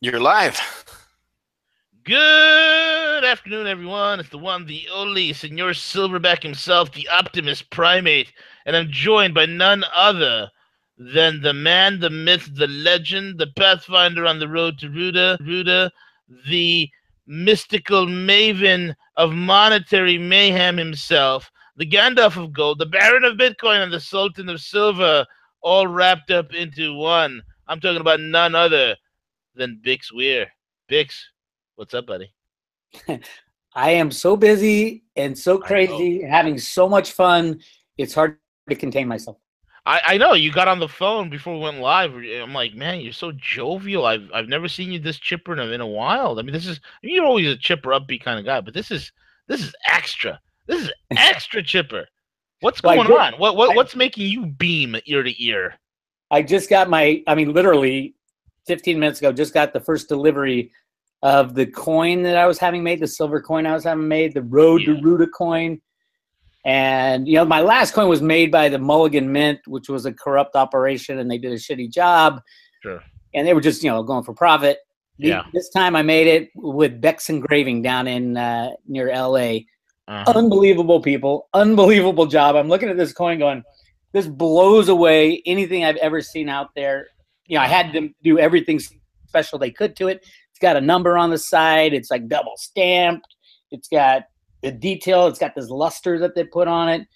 You're live. Good afternoon, everyone. It's the one, the only Senor Silverback himself, the Optimus Primate, and I'm joined by none other than the man, the myth, the legend, the Pathfinder on the road to Roota, the mystical maven of monetary mayhem himself, the Gandalf of gold, the Baron of Bitcoin, and the Sultan of silver, all wrapped up into one. I'm talking about none other than Bix Weir. Bix, what's up, buddy? I am so busy and so I know. crazy, having so much fun. It's hard to contain myself. I know you got on the phone before we went live. I'm like, man, you're so jovial. I've never seen you this chipper in a while. I mean, you're always a chipper, upbeat kind of guy, but this is extra. This is extra chipper. What's So I going did, on? What's making you beam ear to ear? I just got literally 15 minutes ago, just got the first delivery of the coin that I was having made, the silver coin I was having made, the Road to Yeah, Roota coin. And, my last coin was made by the Mulligan Mint, which was a corrupt operation, and they did a shitty job. sure. And they were just, going for profit. Yeah. This time I made it with Bex Engraving down in near LA. Uh-huh. Unbelievable people, unbelievable job. I'm looking at this coin going, this blows away anything I've ever seen out there. I had to do everything special they could to it. It's got a number on the side. It's like double stamped. It's got the detail. It's got this luster that they put on it.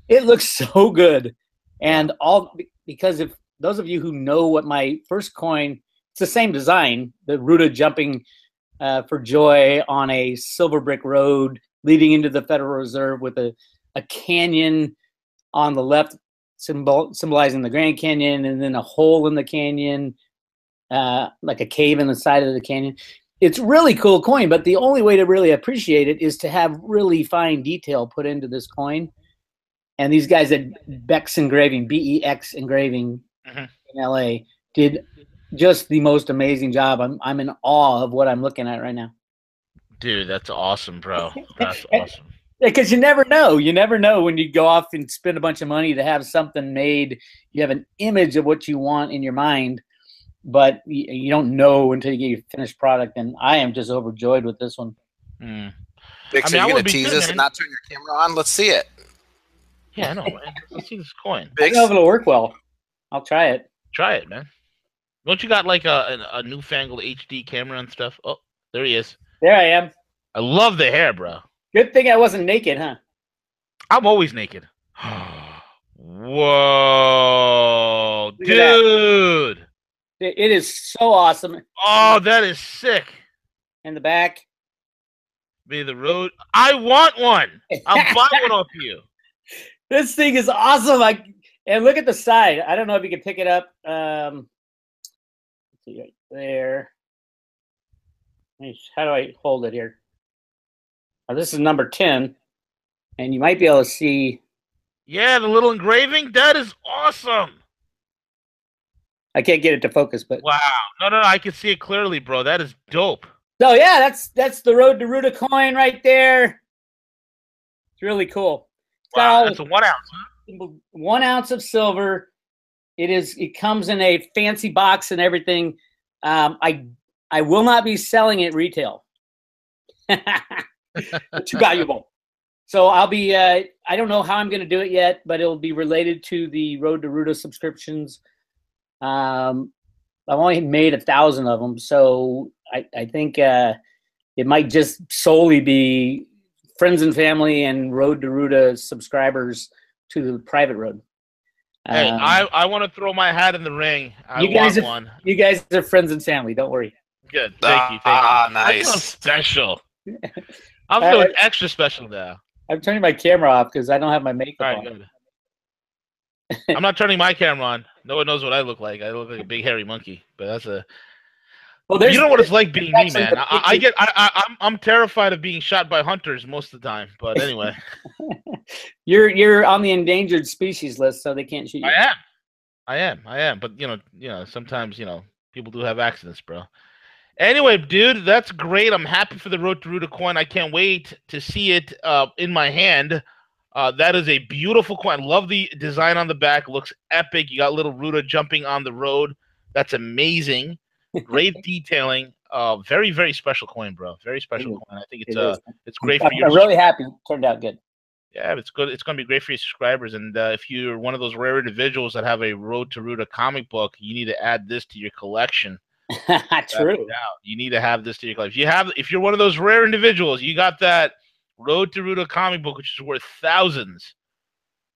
It looks so good. And all because if those of you who know what my first coin, it's the same design, the Roota jumping for joy on a silver brick road leading into the Federal Reserve with a canyon on the left symbolizing the Grand Canyon, and then a hole in the canyon, like a cave in the side of the canyon. It's really cool coin, but the only way to really appreciate it is to have really fine detail put into this coin. And these guys at Bex Engraving, BEX Engraving in LA, did just the most amazing job. I'm in awe of what I'm looking at right now. Dude, that's awesome, bro. That's awesome. Because you never know. You never know when you go off and spend a bunch of money to have something made. You have an image of what you want in your mind, but you don't know until you get your finished product. And I am just overjoyed with this one. Mm. Bix, are you going to tease us and not turn your camera on? Let's see it. Yeah, I know, man. Let's see this coin. I don't know if it'll work well. I'll try it. Try it, man. Don't you got like a newfangled HD camera and stuff? Oh, there he is. There I am. I love the hair, bro. Good thing I wasn't naked, huh? I'm always naked. Whoa, Look at that. dude. It is so awesome. Oh, that is sick. In the back. Be the road. I want one. I'll buy one off you. This thing is awesome. And look at the side. I don't know if you can pick it up. Let's see right there. How do I hold it here? Oh, this is number 10, and you might be able to see. Yeah, the little engraving. That is awesome. I can't get it to focus, but wow. No, I can see it clearly, bro. That is dope. So yeah, that's the Road to Roota coin right there. It's really cool. Wow, that's a 1 ounce. Huh? 1 ounce of silver. It comes in a fancy box and everything. I will not be selling it retail. Too valuable. So I'll be. I don't know how I'm going to do it yet, but it'll be related to the Road to Roota subscriptions. I've only made 1,000 of them, so I think it might just solely be friends and family and Road to Roota subscribers to the private road. Hey, I want to throw my hat in the ring. You guys are friends and family. Don't worry. Good. Thank you. Nice. I feel special. I'm feeling extra special now. I'm turning my camera off because I don't have my makeup on. Good. I'm not turning my camera on. No one knows what I look like. I look like a big hairy monkey. But that's a. Well, you know what it's like being me, man. I'm terrified of being shot by hunters most of the time. But anyway, you're on the endangered species list, so they can't shoot you. I am. But sometimes people do have accidents, bro. Anyway, dude, that's great. I'm happy for the Road to Roota coin. I can't wait to see it in my hand. That is a beautiful coin. I love the design on the back. Looks epic. You got little Roota jumping on the road. That's amazing. Great detailing. Very, very special coin, bro. Very special coin. I think it's great for you. I'm really happy. It turned out good. Yeah, it's good. It's going to be great for your subscribers. And if you're one of those rare individuals that have a Road to Roota comic book, you need to add this to your collection. True. You need to have this to your collection. If you're one of those rare individuals, you got that Road to Roota comic book, which is worth thousands,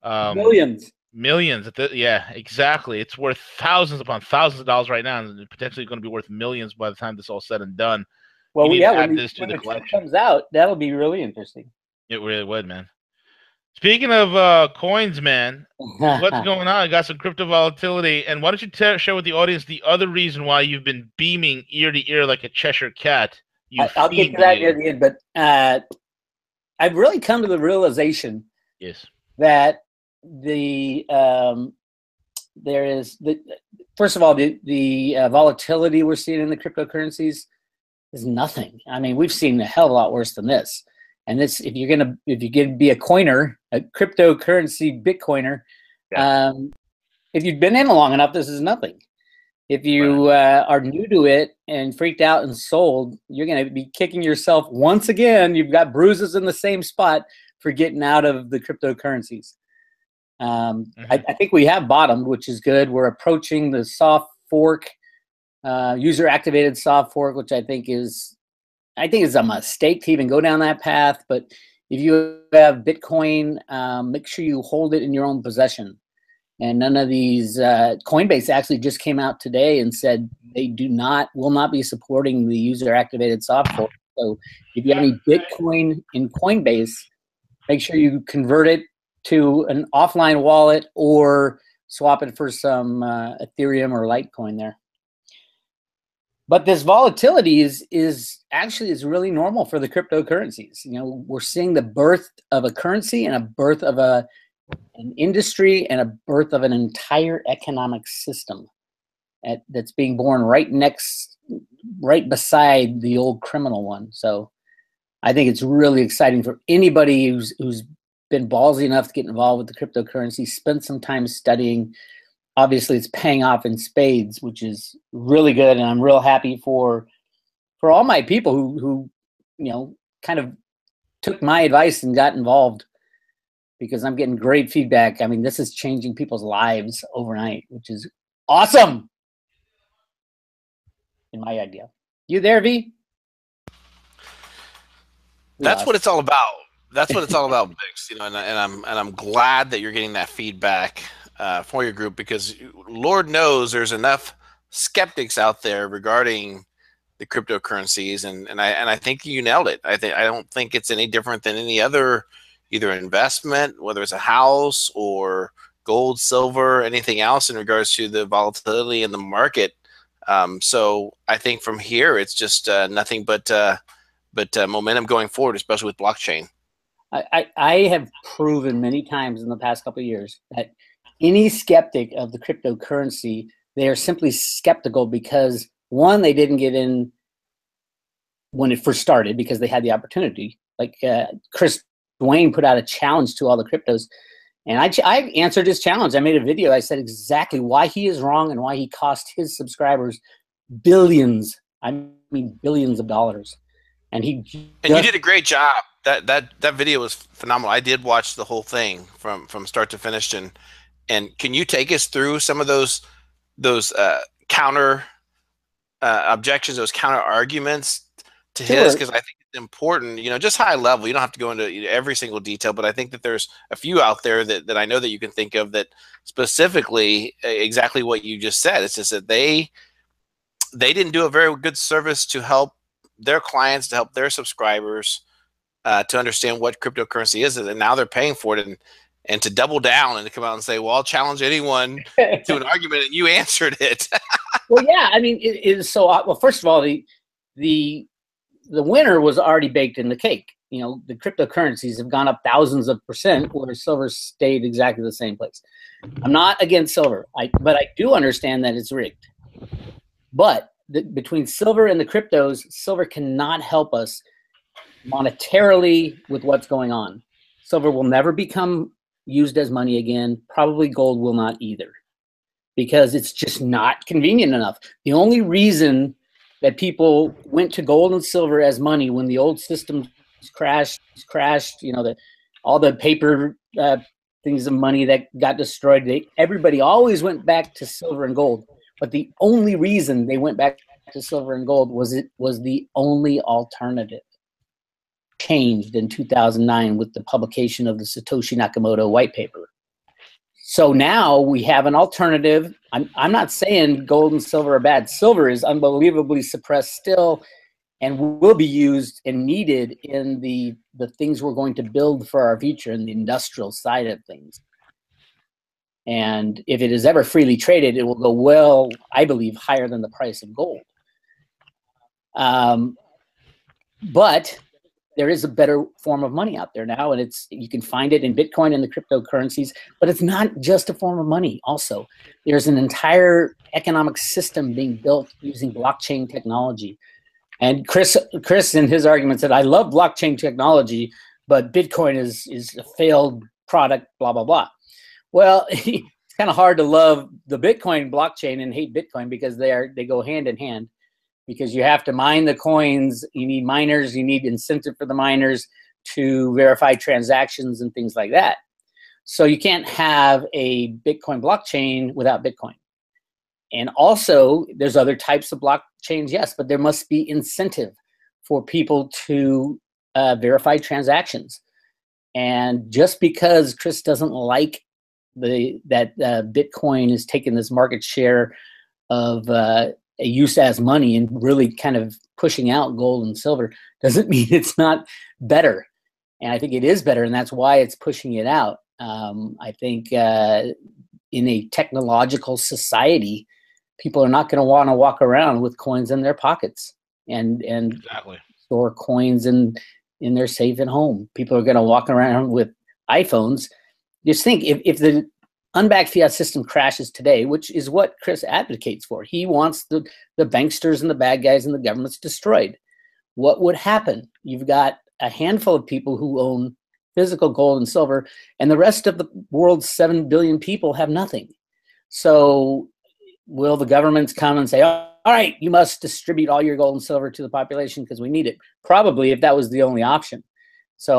millions. Yeah, exactly. It's worth thousands upon thousands of dollars right now, and potentially going to be worth millions by the time this is all said and done. Well, when the collection comes out, that'll be really interesting. It really would, man. Speaking of coins, man, what's going on? I got some crypto volatility, and why don't you share with the audience the other reason why you've been beaming ear to ear like a Cheshire cat? I'll get to that near the end, but I've really come to the realization, that first of all, the volatility we're seeing in the cryptocurrencies is nothing. I mean, we've seen a hell of a lot worse than this. And this, if you're gonna be a coiner, a cryptocurrency Bitcoiner, if you've been in long enough, this is nothing. If you are new to it and freaked out and sold, you're gonna be kicking yourself once again. You've got bruises in the same spot for getting out of the cryptocurrencies. I think we have bottomed, which is good. We're approaching the soft fork, user-activated soft fork, which I think is a mistake to even go down that path. But if you have Bitcoin, make sure you hold it in your own possession. And none of these Coinbase actually just came out today and said they will not be supporting the user-activated soft fork. So if you have any Bitcoin in Coinbase, make sure you convert it to an offline wallet or swap it for some Ethereum or Litecoin there. But this volatility is really normal for the cryptocurrencies. You know, we're seeing the birth of a currency and a birth of an industry and a birth of an entire economic system that's being born right beside the old criminal one. So I think it's really exciting for anybody who's been ballsy enough to get involved with the cryptocurrency, spend some time studying. Obviously, it's paying off in spades, which is really good, and I'm real happy for all my people who kind of took my advice and got involved, because I'm getting great feedback. I mean, this is changing people's lives overnight, which is awesome. In my idea, you there, V? That's what it's all about. That's what it's all about, Bix. And I'm glad that you're getting that feedback for your group, because Lord knows there's enough skeptics out there regarding the cryptocurrencies, and I think you nailed it. I don't think it's any different than any other either investment, whether it's a house or gold, silver, anything else in regards to the volatility in the market. So I think from here it's just nothing but momentum going forward, especially with blockchain. I have proven many times in the past couple of years that any skeptic of the cryptocurrency, they are simply skeptical because, one, they didn't get in when it first started because they had the opportunity. Like Chris Dwayne put out a challenge to all the cryptos, and I answered his challenge. I made a video. I said exactly why he is wrong and why he cost his subscribers billions. I mean billions of dollars. And you did a great job. That video was phenomenal. I did watch the whole thing from start to finish. And can you take us through some of those counter objections, those counter arguments to his? Because I think it's important, just high level. You don't have to go into every single detail, but I think that there's a few out there that I know that you can think of that specifically exactly what you just said. It's just that they didn't do a very good service to help their clients, to help their subscribers to understand what cryptocurrency is, and now they're paying for it, and to double down and to come out and say, well, I'll challenge anyone to an argument, and you answered it. Well, yeah, I mean, it is so. Well, first of all, the winner was already baked in the cake. The cryptocurrencies have gone up thousands of %, where silver stayed exactly the same place. I'm not against silver, but I do understand that it's rigged. But between silver and the cryptos, silver cannot help us monetarily with what's going on. Silver will never become used as money again. Probably gold will not either. because it's just not convenient enough. The only reason that people went to gold and silver as money when the old systems crashed, all the paper things of money that got destroyed, everybody always went back to silver and gold. But the only reason they went back to silver and gold was it was the only alternative. Changed in 2009 with the publication of the Satoshi Nakamoto white paper. So now we have an alternative. I'm not saying gold and silver are bad. Silver is unbelievably suppressed still and will be used and needed in the things we're going to build for our future in the industrial side of things. And if it is ever freely traded, it will go well, I believe, higher than the price of gold. But there is a better form of money out there now, and you can find it in Bitcoin and the cryptocurrencies, but it's not just a form of money. Also, there's an entire economic system being built using blockchain technology. And Chris in his argument said, I love blockchain technology, but Bitcoin is a failed product, blah, blah, blah. Well, it's kind of hard to love the Bitcoin blockchain and hate Bitcoin because they go hand in hand. Because you have to mine the coins, you need miners, you need incentive for the miners to verify transactions and things like that. So you can't have a Bitcoin blockchain without Bitcoin. And also, there's other types of blockchains, yes, but there must be incentive for people to verify transactions. And just because Chris doesn't like that Bitcoin is taking this market share of use as money and really kind of pushing out gold and silver doesn't mean it's not better. And I think it is better, and that's why it's pushing it out. I think in a technological society, people are not going to want to walk around with coins in their pockets and exactly. store coins in their safe at home. People are going to walk around with iPhones. Just think, if the unbacked fiat system crashes today, which is what Chris advocates for. He wants the banksters and the bad guys and the governments destroyed. What would happen? You've got a handful of people who own physical gold and silver, and the rest of the world's 7 billion people have nothing. So will the governments come and say, all right, you must distribute all your gold and silver to the population because we need it? Probably, if that was the only option. So,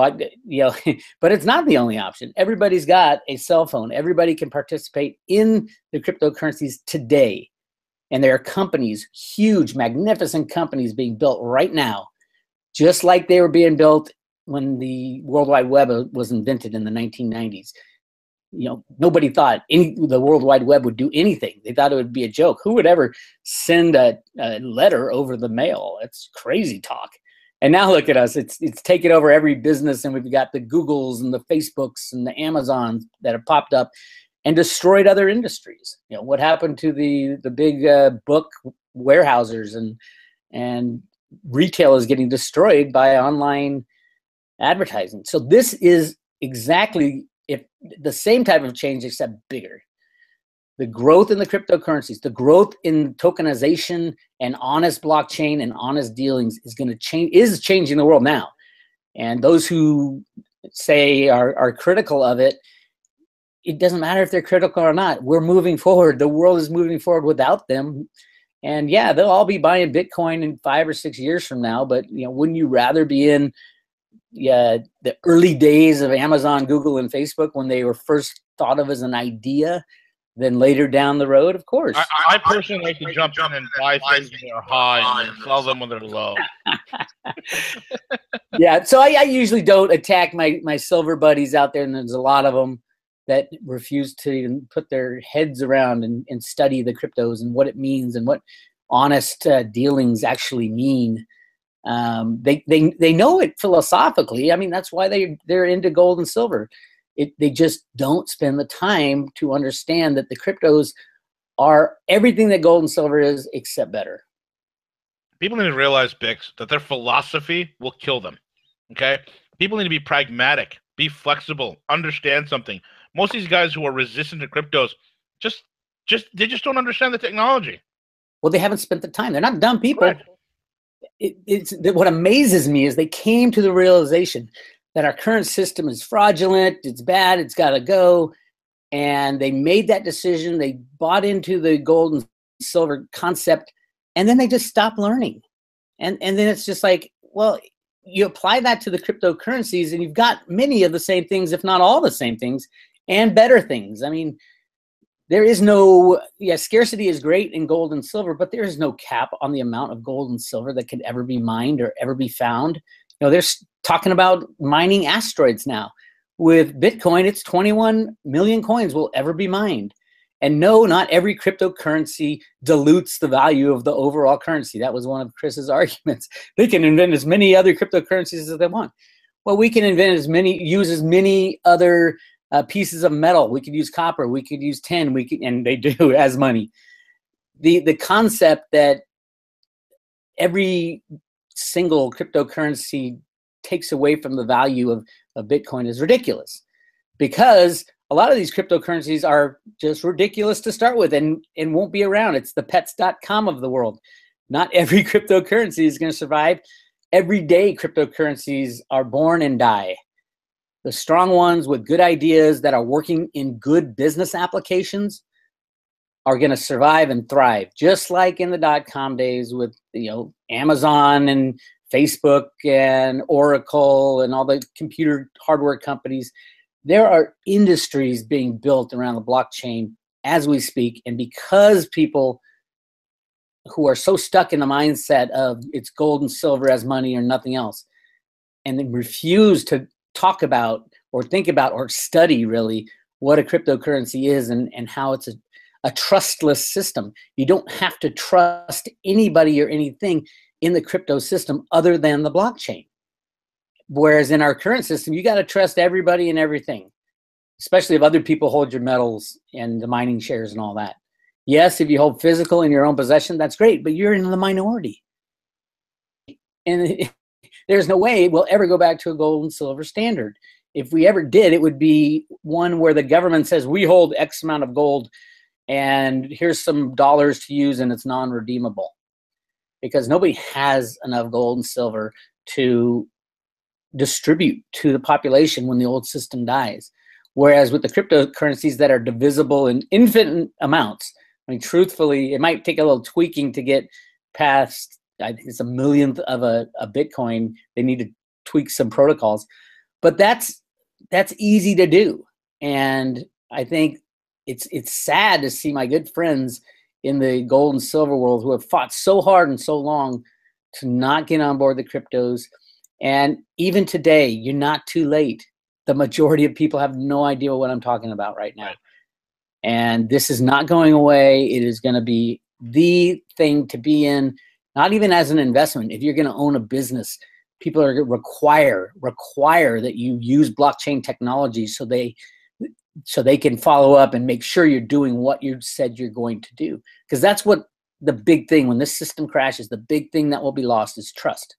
but it's not the only option. Everybody's got a cell phone. Everybody can participate in the cryptocurrencies today. And there are companies, huge, magnificent companies being built right now, just like they were being built when the World Wide Web was invented in the 1990s. Nobody thought the World Wide Web would do anything. They thought it would be a joke. Who would ever send a letter over the mail? It's crazy talk. And now look at us. It's taken over every business, and we've got the Googles and the Facebooks and the Amazons that have popped up and destroyed other industries. What happened to the big book warehousers and retail is getting destroyed by online advertising. So this is exactly the same type of change, except bigger. The growth in the cryptocurrencies, the growth in tokenization and honest blockchain and honest dealings is changing the world now. And those who say are critical of it, it doesn't matter if they're critical or not. We're moving forward. The world is moving forward without them. And yeah, they'll all be buying Bitcoin in 5 or 6 years from now. But wouldn't you rather be in the early days of Amazon, Google, and Facebook when they were first thought of as an idea? Then later down the road, of course. I personally like to jump in and buy things when they're high and then sell them when they're low. Yeah, so I usually don't attack my silver buddies out there, and there's a lot of them that refuse to even put their heads around and study the cryptos and what it means and what honest dealings actually mean. They know it philosophically. I mean, that's why they're into gold and silver. They just don't spend the time to understand that the cryptos are everything that gold and silver is, except better. People need to realize, Bix, that their philosophy will kill them. Okay? People need to be pragmatic, be flexible, understand something. Most of these guys who are resistant to cryptos they just don't understand the technology. Well, they haven't spent the time. They're not dumb people. Right. What amazes me is they came to the realization that our current system is fraudulent, it's bad, it's got to go. and they made that decision. They bought into the gold and silver concept, and then they just stopped learning. And then it's just like, well, you apply that to the cryptocurrencies, and you've got many of the same things, if not all the same things, and better things. I mean, there is no, scarcity is great in gold and silver, but there is no cap on the amount of gold and silver that could ever be mined or ever be found. You know, they're talking about mining asteroids now. With Bitcoin, it's 21 million coins will ever be mined. And no, not every cryptocurrency dilutes the value of the overall currency. That was one of Chris's arguments. They can invent as many other cryptocurrencies as they want. Well, we can invent use as many other pieces of metal. We could use copper. We could use tin. And they do as money. The concept that every single cryptocurrency takes away from the value of Bitcoin is ridiculous, because a lot of these cryptocurrencies are just ridiculous to start with and won't be around. It's the pets.com of the world. Not every cryptocurrency is going to survive. Every day cryptocurrencies are born and die. The strong ones with good ideas that are working in good business applications are going to survive and thrive, just like in the dot-com days with, Amazon and Facebook and Oracle and all the computer hardware companies. There are industries being built around the blockchain as we speak. And because people who are so stuck in the mindset of it's gold and silver as money or nothing else, and then refuse to talk about or think about or study really what a cryptocurrency is and how it's a trustless system. You don't have to trust anybody or anything in the crypto system other than the blockchain. Whereas in our current system, you got to trust everybody and everything, especially if other people hold your metals and the mining shares and all that. Yes, if you hold physical in your own possession, that's great, but you're in the minority. And there's no way we'll ever go back to a gold and silver standard. If we ever did, it would be one where the government says, we hold X amount of gold and here's some dollars to use and it's non-redeemable. Because nobody has enough gold and silver to distribute to the population when the old system dies. Whereas with the cryptocurrencies that are divisible in infinite amounts, I mean, truthfully, it might take a little tweaking to get past, I think it's a millionth of a Bitcoin. They need to tweak some protocols, but that's easy to do. And I think it's sad to see my good friends in the gold and silver world who have fought so hard and so long to not get on board the cryptos. And even today, you're not too late. The majority of people have no idea what I'm talking about right now. And this is not going away. It is going to be the thing to be in, not even as an investment. If you're going to own a business, people are going to require that you use blockchain technology so they can follow up and make sure you're doing what you said you're going to do. Because that's what the big thing, when this system crashes, the big thing that will be lost is trust.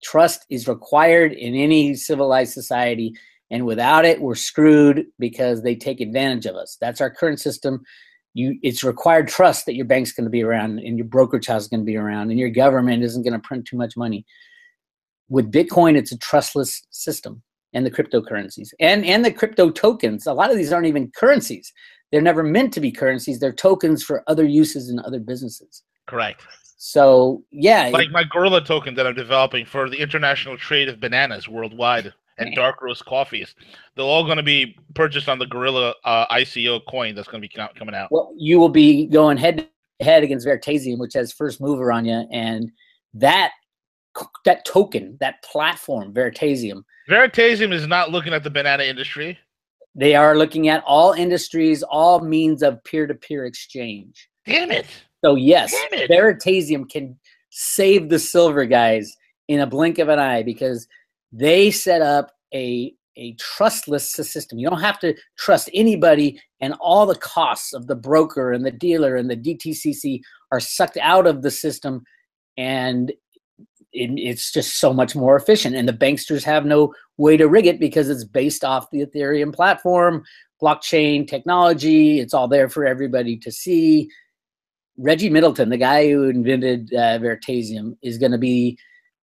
Trust is required in any civilized society. And without it, we're screwed because they take advantage of us. That's our current system. It's required trust that your bank's going to be around and your brokerage house is going to be around and your government isn't going to print too much money. With Bitcoin, it's a trustless system. And the cryptocurrencies and the crypto tokens. A lot of these aren't even currencies. They're never meant to be currencies. They're tokens for other uses in other businesses. Correct. So, yeah. Like my Gorilla token that I'm developing for the international trade of bananas worldwide and dark roast coffees. They're all going to be purchased on the Gorilla ICO coin that's going to be coming out. Well, you will be going head to head against Veritasium, which has first mover on you. And that token, that platform, Veritasium is not looking at the banana industry. They are looking at all industries, all means of peer-to-peer exchange. Damn it. So yes, Veritasium can save the silver guys in a blink of an eye because they set up a trustless system. You don't have to trust anybody, and all the costs of the broker and the dealer and the DTCC are sucked out of the system, and it's just so much more efficient. And the banksters have no way to rig it because it's based off the Ethereum platform, blockchain technology. It's all there for everybody to see. Reggie Middleton, the guy who invented Veritasium, is going to be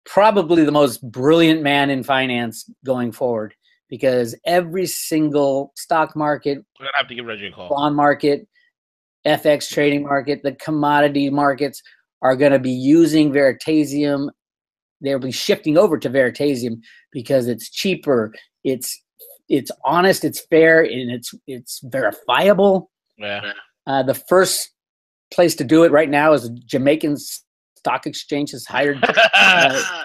probably the most brilliant man in finance going forward because every single stock market, We're gonna have to give Reggie a call. bond market, FX trading market, the commodity markets are going to be using Veritasium. They'll be shifting over to Veritasium because it's cheaper, it's honest, it's fair, and it's verifiable. Yeah. The first place to do it right now is Jamaican Stock Exchange has hired,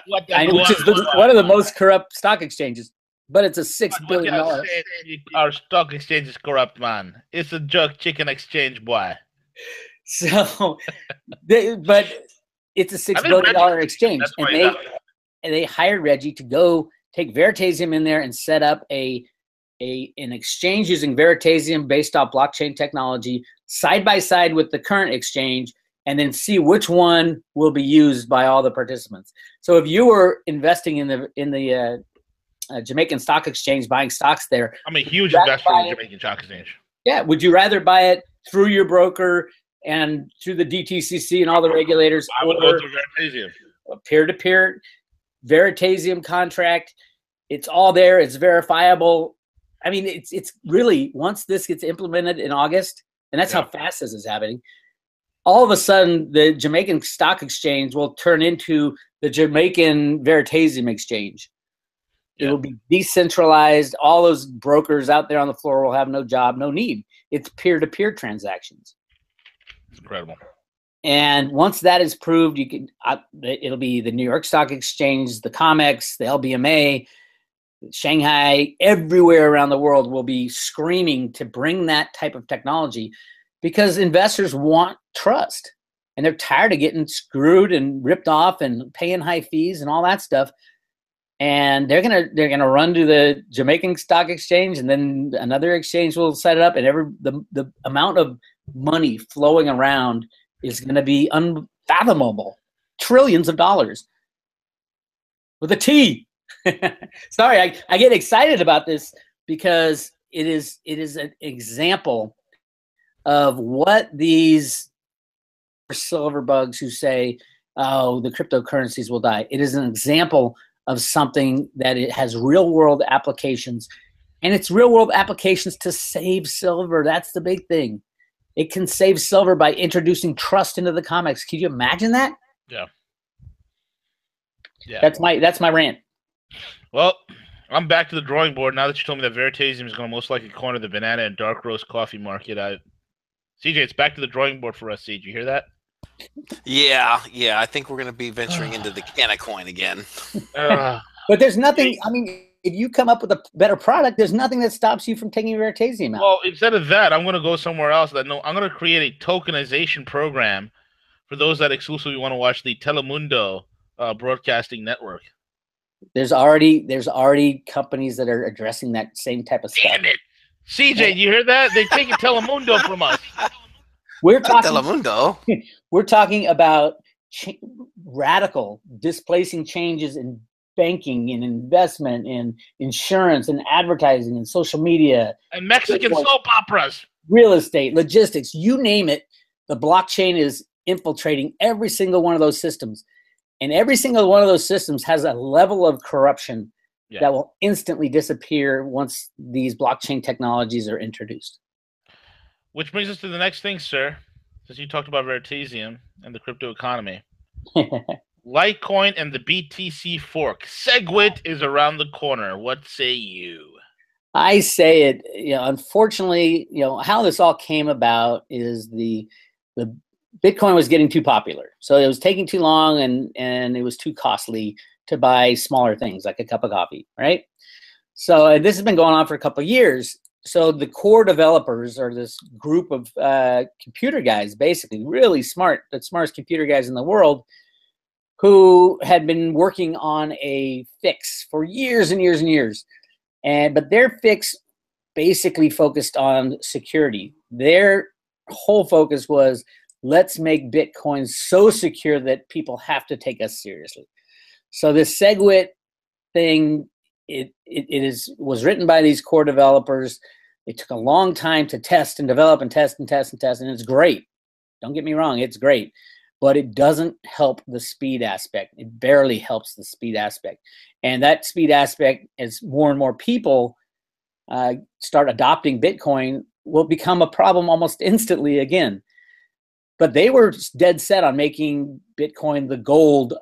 What the which is one of the most corrupt stock exchanges. But it's a $6 billion. Our stock exchange is corrupt, man. It's a jerk chicken exchange, boy. So, but it's a $6 billion exchange, and they hired Reggie to go take Veritasium in there and set up an exchange using Veritasium based off blockchain technology side by side with the current exchange, and then see which one will be used by all the participants. So, if you were investing in the Jamaican Stock Exchange, buying stocks there. I'm a huge investor in the Jamaican Stock Exchange. Yeah. Would you rather buy it through your broker and through the DTCC and all the regulators, I would go through Veritasium. A peer-to-peer Veritasium contract? It's all there. It's verifiable. I mean, it's really, once this gets implemented in August, and that's how fast this is happening, all of a sudden the Jamaican Stock Exchange will turn into the Jamaican Veritasium Exchange. It will be decentralized. All those brokers out there on the floor will have no job, no need. It's peer-to-peer transactions. It's incredible. And once that is proved, it'll be the New York Stock Exchange, the COMEX, the LBMA, Shanghai, everywhere around the world will be screaming to bring that type of technology because investors want trust. And they're tired of getting screwed and ripped off and paying high fees and all that stuff. And they're gonna run to the Jamaican Stock Exchange, and then another exchange will set it up, and the amount of money flowing around is going to be unfathomable, trillions of dollars with a T. Sorry, I get excited about this because it is an example of what these silver bugs who say, "Oh, the cryptocurrencies will die." It is an example of something that it has real world applications, and it's real world applications to save silver. That's the big thing. It can save silver by introducing trust into the COMEX. Can you imagine that? Yeah. That's my rant. Well, I'm back to the drawing board now that you told me that Veritasium is going to most likely corner the banana and dark roast coffee market. CJ, it's back to the drawing board for us. CJ, you hear that? Yeah. I think we're going to be venturing into the can of coin again. But there's nothing. I mean, if you come up with a better product, there's nothing that stops you from taking Veritasium out. Well, instead of that, I'm going to go somewhere else. I'm going to create a tokenization program for those that exclusively want to watch the Telemundo broadcasting network. There's already companies that are addressing that same type of stuff. Damn it, CJ! You hear that? They're taking Telemundo from us. We're talking Telemundo. We're talking about radical displacing changes in banking and investment and insurance and advertising and social media and Mexican soap operas, real estate, logistics, you name it. The blockchain is infiltrating every single one of those systems, and every single one of those systems has a level of corruption that will instantly disappear once these blockchain technologies are introduced. Which brings us to the next thing, sir. Since you talked about Veritasium and the crypto economy. Litecoin and the BTC fork. SegWit is around the corner. What say you? I say it, unfortunately, how this all came about is the Bitcoin was getting too popular. So it was taking too long and it was too costly to buy smaller things like a cup of coffee, right? So this has been going on for a couple of years. So the core developers are this group of computer guys, basically really smart, the smartest computer guys in the world, who had been working on a fix for years and years and years. But their fix basically focused on security. Their whole focus was, let's make Bitcoin so secure that people have to take us seriously. So this SegWit thing, it was written by these core developers. It took a long time to test and develop and test and test and test, and it's great. Don't get me wrong, it's great. but it doesn't help the speed aspect. It barely helps the speed aspect. And that speed aspect, as more and more people start adopting Bitcoin, will become a problem almost instantly again. But they were dead set on making Bitcoin the gold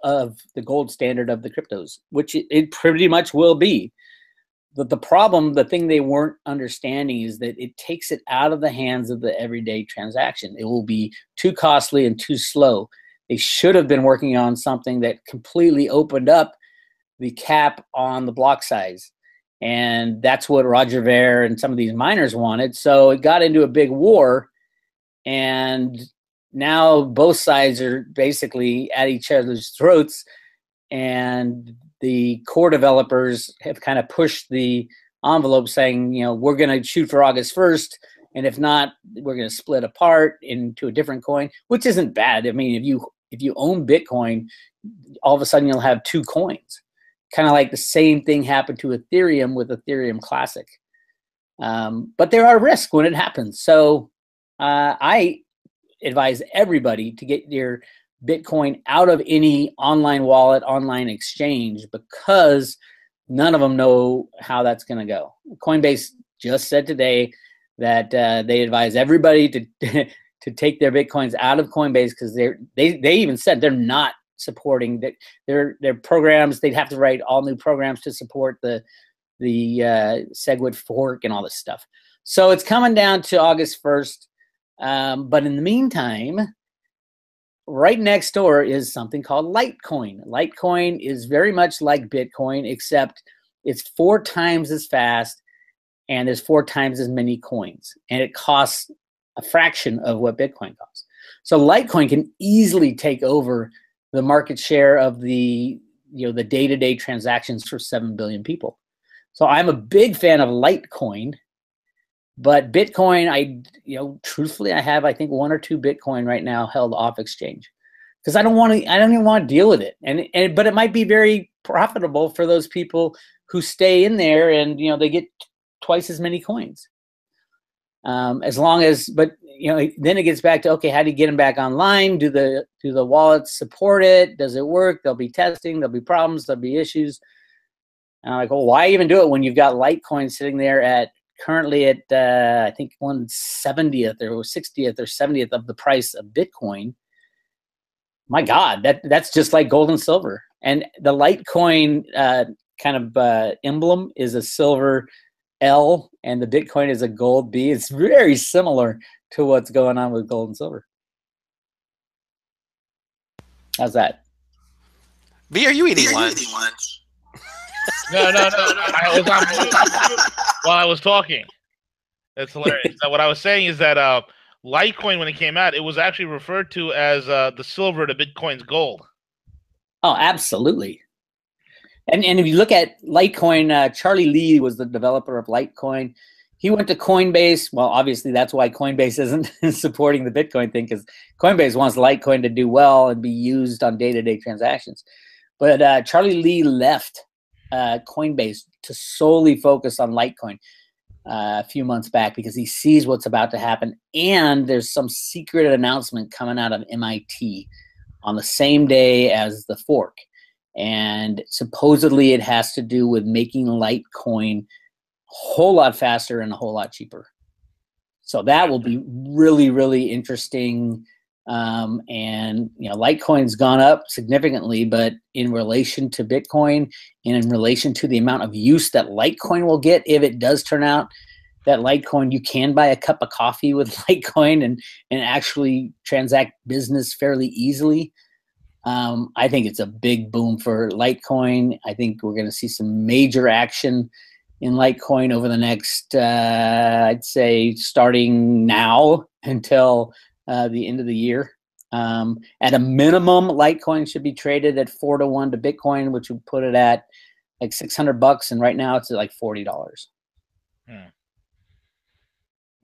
standard of the cryptos, which it pretty much will be. But the problem, the thing they weren't understanding is that it takes it out of the hands of the everyday transaction. It will be too costly and too slow. They should have been working on something that completely opened up the cap on the block size. And that's what Roger Ver and some of these miners wanted. So it got into a big war, and now both sides are basically at each other's throats, and the core developers have kind of pushed the envelope saying, we're going to shoot for August 1st, and if not, we're going to split apart into a different coin, which isn't bad. I mean, if you own Bitcoin, all of a sudden you'll have two coins. Kind of like the same thing happened to Ethereum with Ethereum Classic. But there are risks when it happens. So I advise everybody to get your Bitcoin out of any online wallet, online exchange, because none of them know how that's going to go. Coinbase just said today that they advise everybody to to take their Bitcoins out of Coinbase, because they even said they're not supporting that their programs. They'd have to write all new programs to support the SegWit fork and all this stuff. So it's coming down to August 1st. But in the meantime, right next door is something called Litecoin. Litecoin is very much like Bitcoin, except it's 4 times as fast, and there's 4 times as many coins, and it costs a fraction of what Bitcoin costs. So Litecoin can easily take over the market share of the day-to-day transactions for 7 billion people. So I'm a big fan of Litecoin. But Bitcoin, truthfully, I have, I think, 1 or 2 Bitcoin right now held off exchange, because I don't even want to deal with it. But it might be very profitable for those people who stay in there, and they get twice as many coins. As long as, but then it gets back to, okay, how do you get them back online? Do the wallets support it? Does it work? There'll be testing. There'll be problems. There'll be issues. And I'm like, well, why even do it when you've got Litecoin sitting there currently at I think 1/70th or 60th or 70th of the price of Bitcoin? My God, that's just like gold and silver. And the Litecoin kind of emblem is a silver L, and the Bitcoin is a gold B. It's very similar to what's going on with gold and silver. How's that? V, are you eating lunch? No. I was on while I was talking. That's hilarious. What I was saying is that Litecoin, when it came out, it was actually referred to as the silver to Bitcoin's gold. Oh, absolutely. And if you look at Litecoin, Charlie Lee was the developer of Litecoin. He went to Coinbase. Well, obviously, that's why Coinbase isn't supporting the Bitcoin thing, because Coinbase wants Litecoin to do well and be used on day-to-day transactions. But Charlie Lee left Coinbase to solely focus on Litecoin a few months back, because he sees what's about to happen. And there's some secret announcement coming out of MIT on the same day as the fork. And supposedly it has to do with making Litecoin a whole lot faster and a whole lot cheaper. So that will be really, really interesting. And Litecoin's gone up significantly, but in relation to Bitcoin and in relation to the amount of use that Litecoin will get, if it does turn out that Litecoin, you can buy a cup of coffee with Litecoin and actually transact business fairly easily. I think it's a big boom for Litecoin. I think we're going to see some major action in Litecoin over the next, I'd say, starting now until the end of the year. At a minimum, Litecoin should be traded at 4-to-1 to Bitcoin, which would put it at like $600, and right now it's at like $40.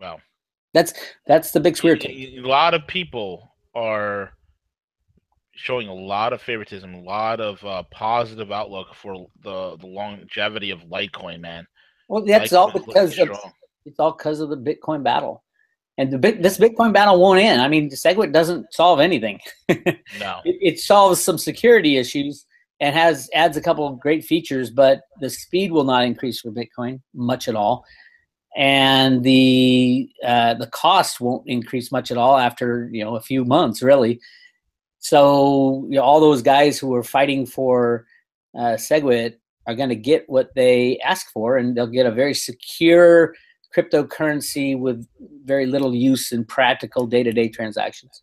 Wow, that's the big Weir take. A lot of people are showing a lot of favoritism, a lot of positive outlook for the longevity of Litecoin, man. Well, that's all because it's all because of the Bitcoin battle. And this Bitcoin battle won't end. I mean, SegWit doesn't solve anything. No. It solves some security issues and adds a couple of great features, but the speed will not increase for Bitcoin much at all. And the cost won't increase much at all after a few months, really. So all those guys who are fighting for SegWit are going to get what they ask for, and they'll get a very secure cryptocurrency with very little use in practical day-to-day transactions.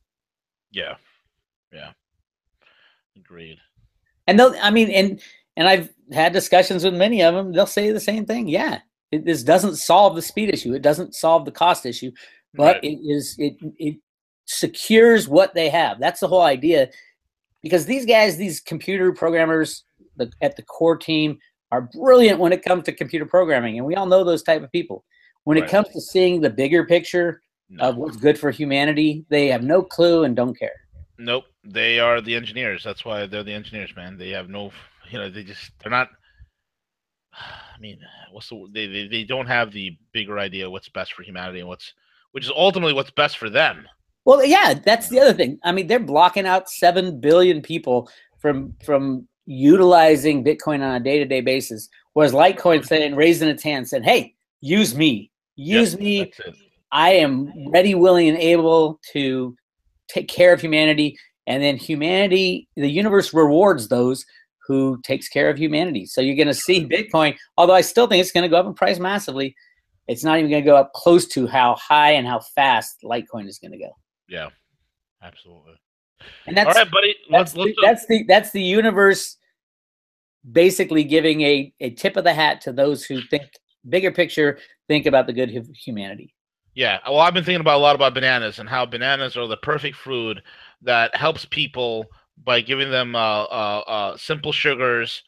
Yeah. Agreed. And and I've had discussions with many of them. They'll say the same thing. Yeah, this doesn't solve the speed issue. It doesn't solve the cost issue, but it secures what they have. That's the whole idea. Because these guys, these computer programmers at the core team, are brilliant when it comes to computer programming, and we all know those type of people. When it comes to seeing the bigger picture of what's good for humanity, they have no clue and don't care. Nope, they are the engineers. That's why they're the engineers, man. They have no, they're not. I mean, they don't have the bigger idea what's best for humanity and which is ultimately what's best for them. Well, yeah, that's the other thing. I mean, they're blocking out 7 billion people from utilizing Bitcoin on a day-to-day basis, whereas Litecoin saying, raising its hand, said, "Hey, use me. Use me. I am ready, willing, and able to take care of humanity." And then humanity, the universe rewards those who takes care of humanity. So you're going to see Bitcoin, although I still think it's going to go up in price massively, it's not even going to go up close to how high and how fast Litecoin is going to go. Yeah, absolutely. And that's all right, buddy. That's the universe basically giving a tip of the hat to those who think bigger picture, think about the good of humanity. Yeah, well, I've been thinking a lot about bananas and how bananas are the perfect food that helps people by giving them simple sugars,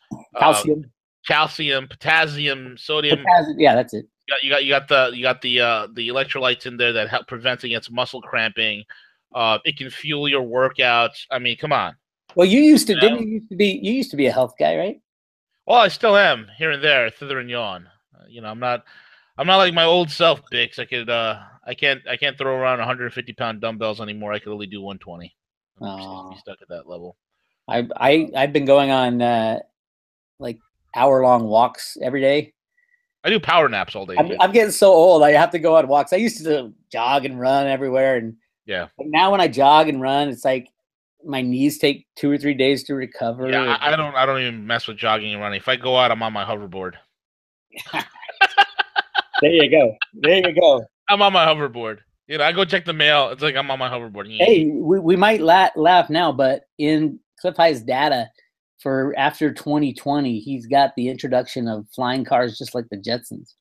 calcium, potassium, sodium. Yeah, that's it. You got the electrolytes in there that help prevent against muscle cramping. It can fuel your workouts. I mean, come on. Well, you used to be a health guy, right? Well, I still am here and there, thither and yon. I'm not like my old self, Bix. I can't throw around 150-pound dumbbells anymore. I could only do 120. I'm stuck at that level. I've been going on like hour-long walks every day. I do power naps all day. I'm getting so old. I have to go on walks. I used to jog and run everywhere, and but now when I jog and run, it's like my knees take 2 or 3 days to recover. Yeah, I don't even mess with jogging and running. If I go out, I'm on my hoverboard. There you go. I'm on my hoverboard. I go check the mail. It's like I'm on my hoverboard. Hey, we might laugh now, but in Cliff High's data for after 2020, he's got the introduction of flying cars just like the Jetsons.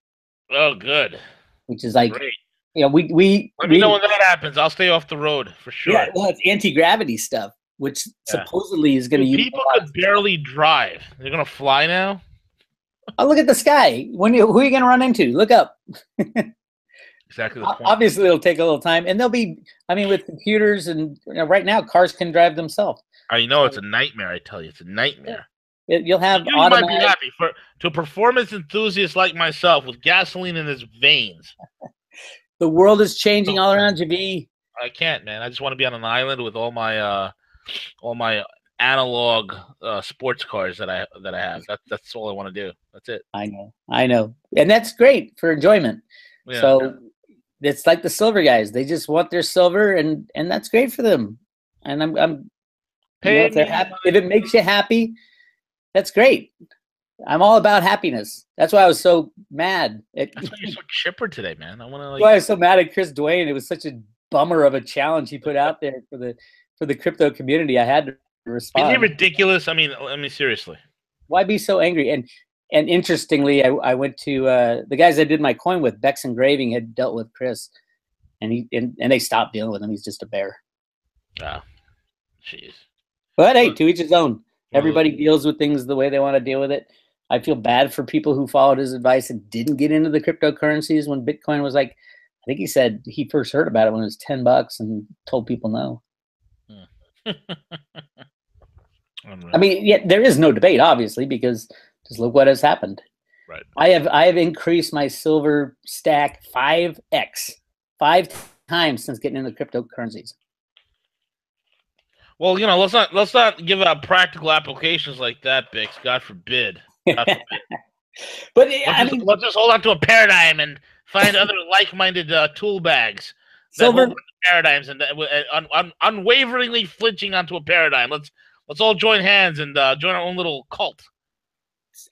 Oh, good. Which is like, great. We let me know when that happens. I'll stay off the road for sure. Yeah, well, it's anti-gravity stuff, which supposedly is going to use. People could barely drive. They're going to fly now. Oh, look at the sky. Who are you going to run into? Look up. Exactly the point. Obviously, it'll take a little time, and they'll be. I mean, with computers and right now, cars can drive themselves. I know it's a nightmare. I tell you, it's a nightmare. You'll have. You might be happy to a performance enthusiast like myself with gasoline in his veins. The world is changing all around you, V. I can't, man. I just want to be on an island with all my analog sports cars that I have. That's all I want to do. That's it. I know, and that's great for enjoyment. Yeah. So it's like the silver guys; they just want their silver, and that's great for them. And I'm if they're happy, if it makes you happy, that's great. I'm all about happiness. That's why I was so mad. That's why you're so chipper today, man. That's why I was so mad at Chris Dwayne. It was such a bummer of a challenge he put out there for the crypto community. I had to respond. Isn't it ridiculous? I mean, seriously. Why be so angry? And interestingly, I went to the guys I did my coin with. Bex Engraving had dealt with Chris, and they stopped dealing with him. He's just a bear. Ah, jeez. But hey, to each his own. Everybody deals with things the way they want to deal with it. I feel bad for people who followed his advice and didn't get into the cryptocurrencies when Bitcoin was like, I think he said he first heard about it when it was $10 and told people no. I mean, yeah, there is no debate, obviously, because just look what has happened. Right. I have increased my silver stack 5x time since getting into cryptocurrencies. Well, let's not give out practical applications like that, Bix. God forbid. God forbid. But let's just hold on to a paradigm and find other like-minded tool bags that Silver hold paradigms and unwaveringly flinching onto a paradigm. Let's all join hands and join our own little cult.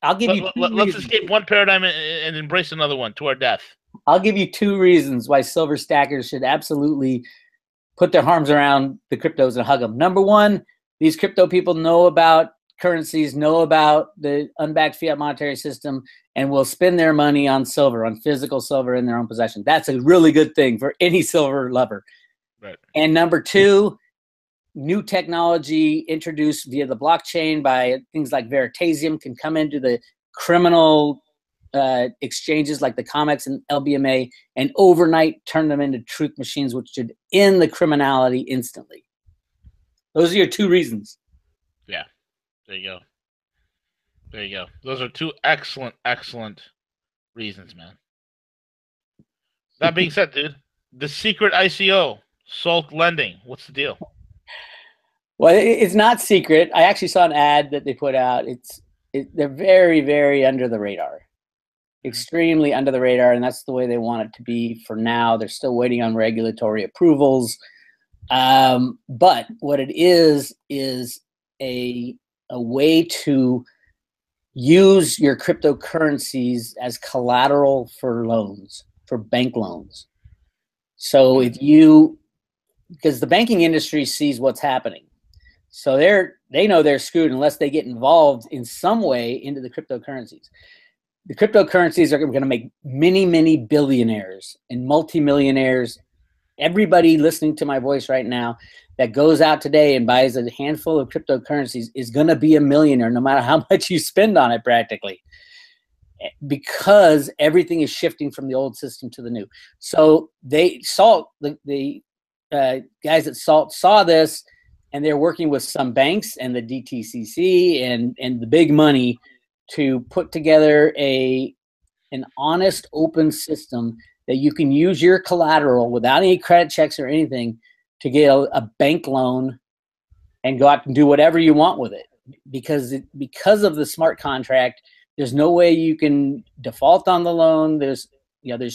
I'll give you. Let's escape one paradigm and embrace another one to our death. I'll give you 2 reasons why silver stackers should absolutely put their arms around the cryptos and hug them. Number one, these crypto people know about currencies, know about the unbacked fiat monetary system, and will spend their money on silver, on physical silver in their own possession. That's a really good thing for any silver lover. Right. And number 2, new technology introduced via the blockchain by things like Veritasium can come into the criminal exchanges like the COMEX and LBMA and overnight turn them into truth machines, which should end the criminality instantly. Those are your 2 reasons. Yeah, there you go. There you go. Those are 2 excellent, excellent reasons, man. That being said, dude, the secret ICO, Salt Lending, what's the deal? Well, it's not secret. I actually saw an ad that they put out. They're very, very under the radar. Extremely under the radar, and that's the way they want it to be for now. They're still waiting on regulatory approvals. But what it is a way to use your cryptocurrencies as collateral for loans, for bank loans. So because the banking industry sees what's happening. So they know they're screwed unless they get involved in some way into the cryptocurrencies. The cryptocurrencies are going to make many, many billionaires and multimillionaires. Everybody listening to my voice right now that goes out today and buys a handful of cryptocurrencies is going to be a millionaire no matter how much you spend on it practically, because everything is shifting from the old system to the new. So the guys at Salt saw this, and they're working with some banks and the DTCC and the big money to put together an honest, open system that you can use your collateral without any credit checks or anything to get a bank loan and go out and do whatever you want with it. Because of the smart contract, there's no way you can default on the loan. There's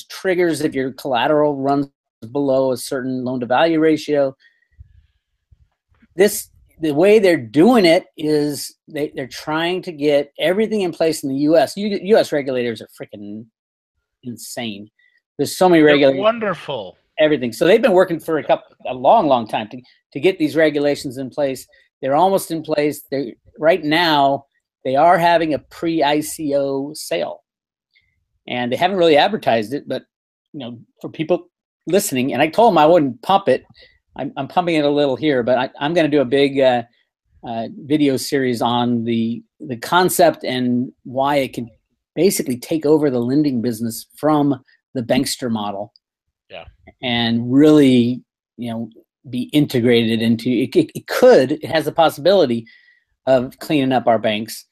triggers if your collateral runs below a certain loan to value ratio. The way they're doing it is they're trying to get everything in place in the U.S. U.S. regulators are freaking insane. There's so many regulators. Wonderful. Everything. So they've been working for a long time to get these regulations in place. They're almost in place. Right now, they are having a pre-ICO sale. And they haven't really advertised it, but for people listening, and I told them I wouldn't pump it. I'm pumping it a little here, but I'm going to do a big video series on the concept and why it can basically take over the lending business from the bankster model. Yeah. And really, be integrated into it. It has the possibility of cleaning up our banks,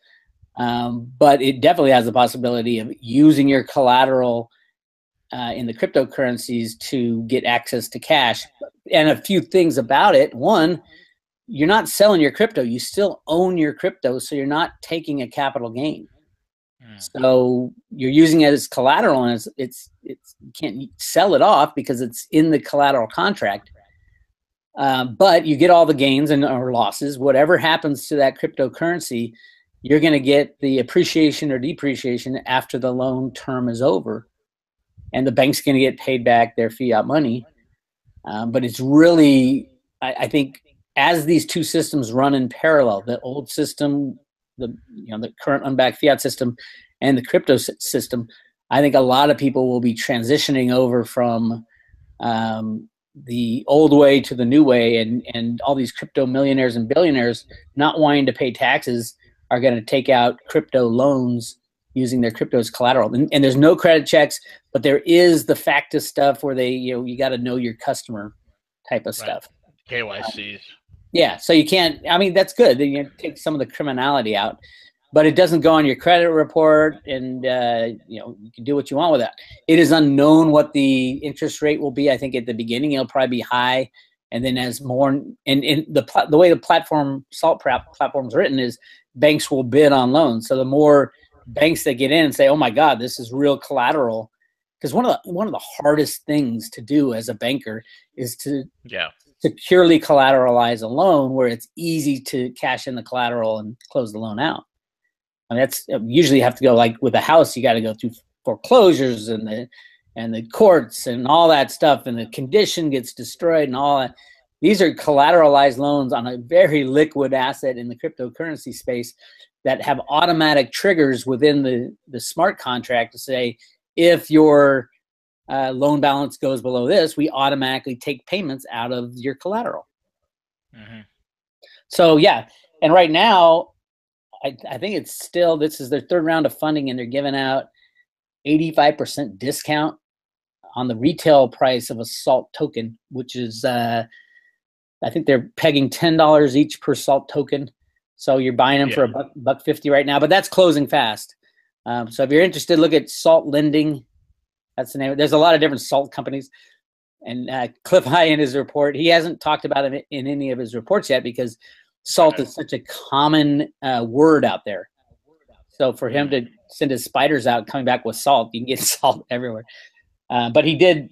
but it definitely has the possibility of using your collateral in the cryptocurrencies to get access to cash. And a few things about it. One, you're not selling your crypto. You still own your crypto, so you're not taking a capital gain. So you're using it as collateral, and you can't sell it off because it's in the collateral contract. But you get all the gains or losses. Whatever happens to that cryptocurrency, you're going to get the appreciation or depreciation after the loan term is over. And the bank's going to get paid back their fiat money. But it's really, I think, as these 2 systems run in parallel, the old system, the current unbacked fiat system, and the crypto system, I think a lot of people will be transitioning over from the old way to the new way, and all these crypto millionaires and billionaires not wanting to pay taxes are going to take out crypto loans using their crypto as collateral. And there's no credit checks, but there is the FACTA stuff where they, you got to know your customer type of stuff. KYCs. Yeah, so you can't, that's good. You take some of the criminality out. but it doesn't go on your credit report, and you can do what you want with that. It is unknown what the interest rate will be. I think at the beginning it'll probably be high, and then as more and the way the salt platform's written is banks will bid on loans. So the more banks that get in and say, "Oh my God, this is real collateral," because one of the hardest things to do as a banker is to securely collateralize a loan where it's easy to cash in the collateral and close the loan out. I mean, that's usually you have to go, like with a house, you got to go through foreclosures and the courts and all that stuff, and the condition gets destroyed and all that. These are collateralized loans on a very liquid asset in the cryptocurrency space that have automatic triggers within the smart contract to say, if your loan balance goes below this, we automatically take payments out of your collateral. Mm-hmm. So yeah, and right now, I think it's still, this is their third round of funding, and they're giving out 85% discount on the retail price of a SALT token, which is, I think they're pegging $10 each per SALT token. So you're buying them for $1.50 right now, but that's closing fast. So if you're interested, look at SALT Lending. That's the name. There's a lot of different SALT companies. And Cliff High in his report, he hasn't talked about it in any of his reports yet because salt is such a common word out there. So for him to send his spiders out coming back with salt, you can get salt everywhere. But he did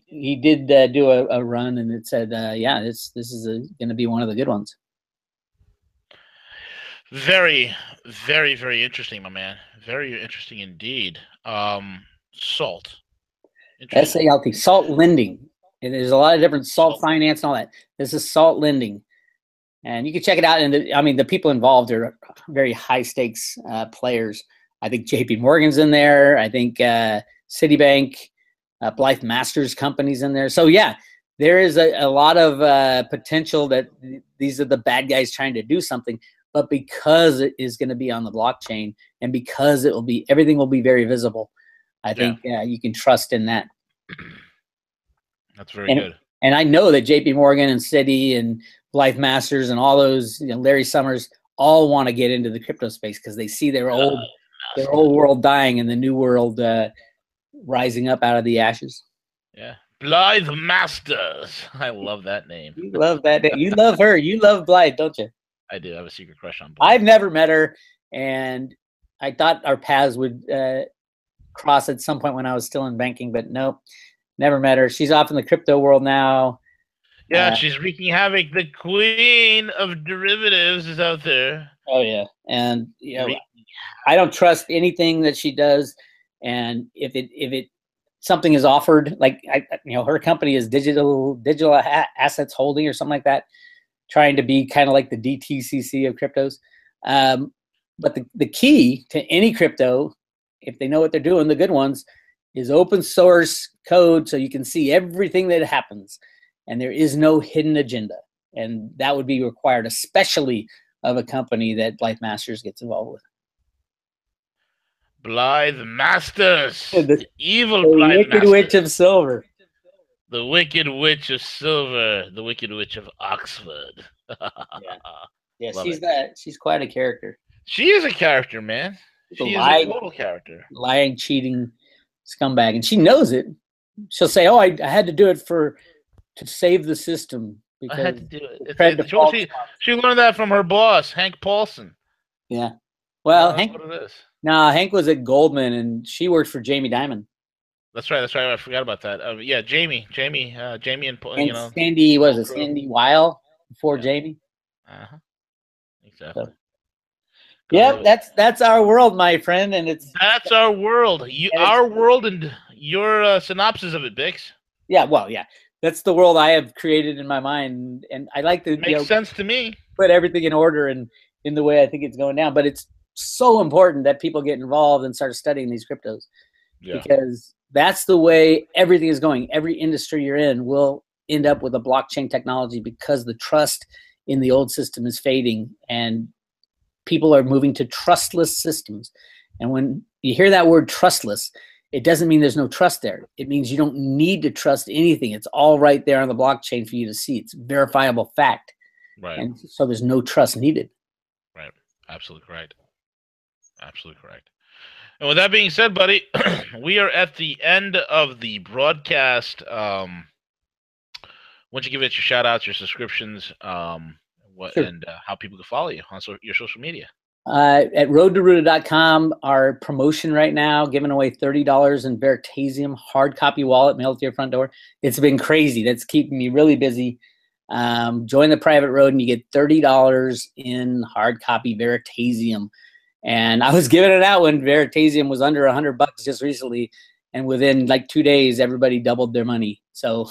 do a run, and it said, this is going to be one of the good ones. Very, very, very interesting, my man. Very interesting indeed. Salt. SALT, SALT Lending. And there's a lot of different salt finance and all that. This is SALT Lending. And you can check it out. And the people involved are very high stakes players. I think JP Morgan's in there. I think Citibank, Blythe Masters companies in there. So yeah, there is a lot of potential that these are the bad guys trying to do something. But because it is going to be on the blockchain, and because everything will be very visible, I think you can trust in that. That's very good. And I know that JP Morgan and Citi and Blythe Masters and all those, Larry Summers, all want to get into the crypto space because they see their old world dying and the new world rising up out of the ashes. Yeah. Blythe Masters. I love that name. You love that name. You love her. You love Blythe, don't you? I do. I have a secret crush on Blythe. I've never met her, and I thought our paths would cross at some point when I was still in banking, but nope, never met her. She's off in the crypto world now. Yeah, she's wreaking havoc. The queen of derivatives is out there. Oh yeah, and I don't trust anything that she does. And if something is offered, like her company is digital assets holding or something like that, trying to be kind of like the DTCC of cryptos. But the key to any crypto, if they know what they're doing, the good ones, is open source code so you can see everything that happens. And there is no hidden agenda. And that would be required, especially of a company that Blythe Masters gets involved with. Blythe Masters. The evil the Blythe Wicked Masters. Witch of Silver. The Wicked Witch of Silver. The Wicked Witch of Oxford. Yeah, she's quite a character. She is a character, man. She is a total character. Lying, cheating scumbag. And she knows it. She'll say, oh, I had to do it to save the system. I had to do it. She learned that from her boss, Hank Paulson. Yeah. Well, Hank was at Goldman, and she worked for Jamie Dimon. That's right. I forgot about that. Jamie, and Sandy, Sandy Weil before Jamie? Exactly. So, yeah, that's our world, my friend, and that's our world. Our world, and your synopsis of it, Bix. Yeah, well, yeah, that's the world I have created in my mind, and I like to makes sense to me. Put everything in order and in the way I think it's going down. But it's so important that people get involved and start studying these cryptos, because that's the way everything is going. Every industry you're in will end up with a blockchain technology because the trust in the old system is fading, and people are moving to trustless systems. And when you hear that word trustless, it doesn't mean there's no trust there. It means you don't need to trust anything. It's all right there on the blockchain for you to see. It's verifiable fact. Right. And so there's no trust needed. Right. Absolutely right. absolutely correct. And with that being said, buddy, we are at the end of the broadcast. Why don't you give it your shout outs, your subscriptions, Sure. and how people can follow you on your social media? At roadtoruta.com, our promotion right now, giving away $30 in Veritasium hard copy wallet mailed to your front door. It's been crazy. That's keeping me really busy. Join the private road and you get $30 in hard copy Veritasium. And I was giving it out when Veritasium was under $100 just recently. And within like 2 days, everybody doubled their money. So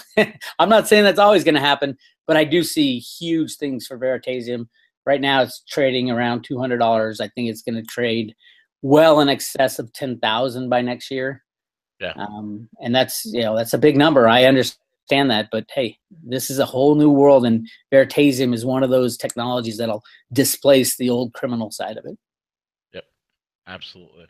I'm not saying that's always going to happen, but I do see huge things for Veritasium. Right now, it's trading around $200. I think it's going to trade well in excess of 10,000 by next year. Yeah, and that's a big number. I understand that, but hey, this is a whole new world, and Veritasium is one of those technologies that'll displace the old criminal side of it. Yep, absolutely.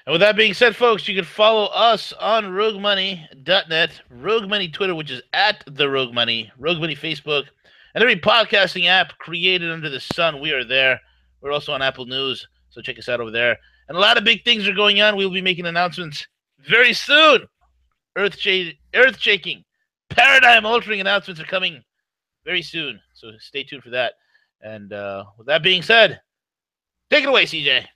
And with that being said, folks, you can follow us on RogueMoney.net, Rogue Money Twitter, which is at the Rogue Money, Rogue Money Facebook. And every podcasting app created under the sun, we are there. We're also on Apple News, so check us out over there. And a lot of big things are going on. We'll be making announcements very soon. Earth-shaking, paradigm-altering announcements are coming very soon. So stay tuned for that. And with that being said, take it away, CJ.